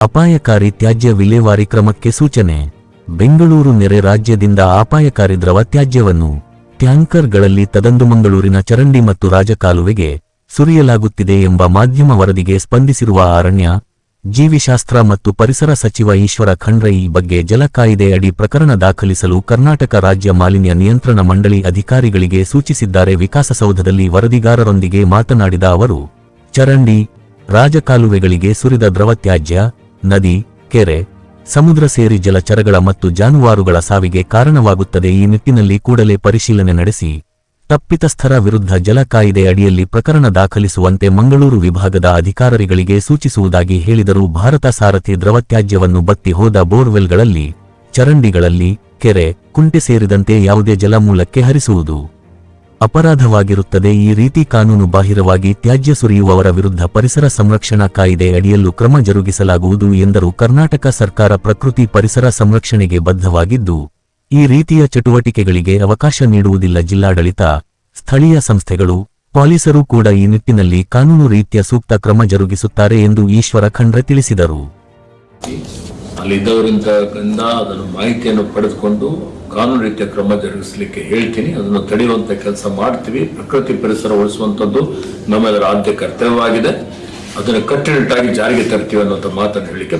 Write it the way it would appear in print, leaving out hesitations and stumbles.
ಅಪಾಯಕಾರಿ ತ್ಯಾಜ್ಯ ವಿಲೇವಾರಿ ಕ್ರಮಕ್ಕೆ ಸೂಚನೆ. ಬೆಂಗಳೂರು ನೆರೆ ರಾಜ್ಯದಿಂದ ಅಪಾಯಕಾರಿ ದ್ರವ ತ್ಯಾಜ್ಯವನ್ನು ಟ್ಯಾಂಕರ್ಗಳಲ್ಲಿ ತದಂದು ಮಂಗಳೂರಿನ ಚರಂಡಿ ಮತ್ತು ರಾಜಕಾಲುವೆಗೆ ಸುರಿಯಲಾಗುತ್ತಿದೆ ಎಂಬ ಮಾಧ್ಯಮ ವರದಿಗೆ ಸ್ಪಂದಿಸಿರುವ ಅರಣ್ಯ, ಜೀವಿಶಾಸ್ತ್ರ ಮತ್ತು ಪರಿಸರ ಸಚಿವ ಈಶ್ವರ ಖಂಡ್ರೆ ಈ ಬಗ್ಗೆ ಜಲ ಕಾಯಿದೆ ಅಡಿ ಪ್ರಕರಣ ದಾಖಲಿಸಲು ಕರ್ನಾಟಕ ರಾಜ್ಯ ಮಾಲಿನ್ಯ ನಿಯಂತ್ರಣ ಮಂಡಳಿ ಅಧಿಕಾರಿಗಳಿಗೆ ಸೂಚಿಸಿದ್ದಾರೆ. ವಿಕಾಸಸೌಧದಲ್ಲಿ ವರದಿಗಾರರೊಂದಿಗೆ ಮಾತನಾಡಿದ ಅವರು, ಚರಂಡಿ, ರಾಜಕಾಲುವೆಗಳಿಗೆ ಸುರಿದ ದ್ರವ ತ್ಯಾಜ್ಯ ನದಿ, ಕೆರೆ, ಸಮುದ್ರ ಸೇರಿ ಜಲಚರಗಳ ಮತ್ತು ಜಾನುವಾರುಗಳ ಸಾವಿಗೆ ಕಾರಣವಾಗುತ್ತದೆ. ಈ ನಿಟ್ಟಿನಲ್ಲಿ ಕೂಡಲೇ ಪರಿಶೀಲನೆ ನಡೆಸಿ ತಪ್ಪಿತಸ್ಥರ ವಿರುದ್ಧ ಜಲ ಕಾಯಿದೆ ಅಡಿಯಲ್ಲಿ ಪ್ರಕರಣ ದಾಖಲಿಸುವಂತೆ ಮಂಗಳೂರು ವಿಭಾಗದ ಅಧಿಕಾರಿಗಳಿಗೆ ಸೂಚಿಸುವುದಾಗಿ ಹೇಳಿದರು. ಭಾರತ ಸಾರಥಿ ದ್ರವತ್ಯಾಜ್ಯವನ್ನು ಬತ್ತಿ ಹೋದ ಬೋರ್ವೆಲ್ಗಳಲ್ಲಿ, ಚರಂಡಿಗಳಲ್ಲಿ, ಕೆರೆ, ಕುಂಟೆ ಸೇರಿದಂತೆ ಯಾವುದೇ ಜಲಮೂಲಕ್ಕೆ ಹರಿಸುವುದು ಅಪರಾಧವಾಗಿರುತ್ತದೆ. ಈ ರೀತಿ ಕಾನೂನು ಬಾಹಿರವಾಗಿ ತ್ಯಾಜ್ಯ ಸುರಿಯುವವರ ವಿರುದ್ಧ ಪರಿಸರ ಸಂರಕ್ಷಣಾ ಕಾಯಿದೆ ಅಡಿಯಲ್ಲೂ ಕ್ರಮ ಜರುಗಿಸಲಾಗುವುದು ಎಂದರು. ಕರ್ನಾಟಕ ಸರ್ಕಾರ ಪ್ರಕೃತಿ ಪರಿಸರ ಸಂರಕ್ಷಣೆಗೆ ಬದ್ಧವಾಗಿದ್ದು, ಈ ರೀತಿಯ ಚಟುವಟಿಕೆಗಳಿಗೆ ಅವಕಾಶ ನೀಡುವುದಿಲ್ಲ. ಜಿಲ್ಲಾಡಳಿತ, ಸ್ಥಳೀಯ ಸಂಸ್ಥೆಗಳು, ಪೊಲೀಸರು ಕೂಡ ಈ ನಿಟ್ಟಿನಲ್ಲಿ ಕಾನೂನು ರೀತಿಯ ಸೂಕ್ತ ಕ್ರಮ ಜರುಗಿಸುತ್ತಾರೆ ಎಂದು ಈಶ್ವರ ಖಂಡ್ರೆ ತಿಳಿಸಿದರು. ಅಲ್ಲಿದ್ದವರಿಂದ ಅದನ್ನು ಮಾಹಿತಿಯನ್ನು ಪಡೆದುಕೊಂಡು ಕಾನೂನು ರೀತಿಯ ಕ್ರಮ ಜರುಗಿಸಲಿಕ್ಕೆ ಹೇಳ್ತೀನಿ. ಅದನ್ನು ತಡೆಯುವಂತ ಕೆಲಸ ಮಾಡ್ತೀವಿ. ಪ್ರಕೃತಿ ಪರಿಸರ ಉಳಿಸುವಂತದ್ದು ನಮ್ಮೆಲ್ಲರ ಆದ್ಯ ಕರ್ತವ್ಯವಾಗಿದೆ. ಅದನ್ನು ಕಟ್ಟುನಿಟ್ಟಾಗಿ ಜಾರಿಗೆ ತರ್ತೀವಿ ಅನ್ನುವಂಥ ಮಾತನ್ನು ಹೇಳಿಕೆ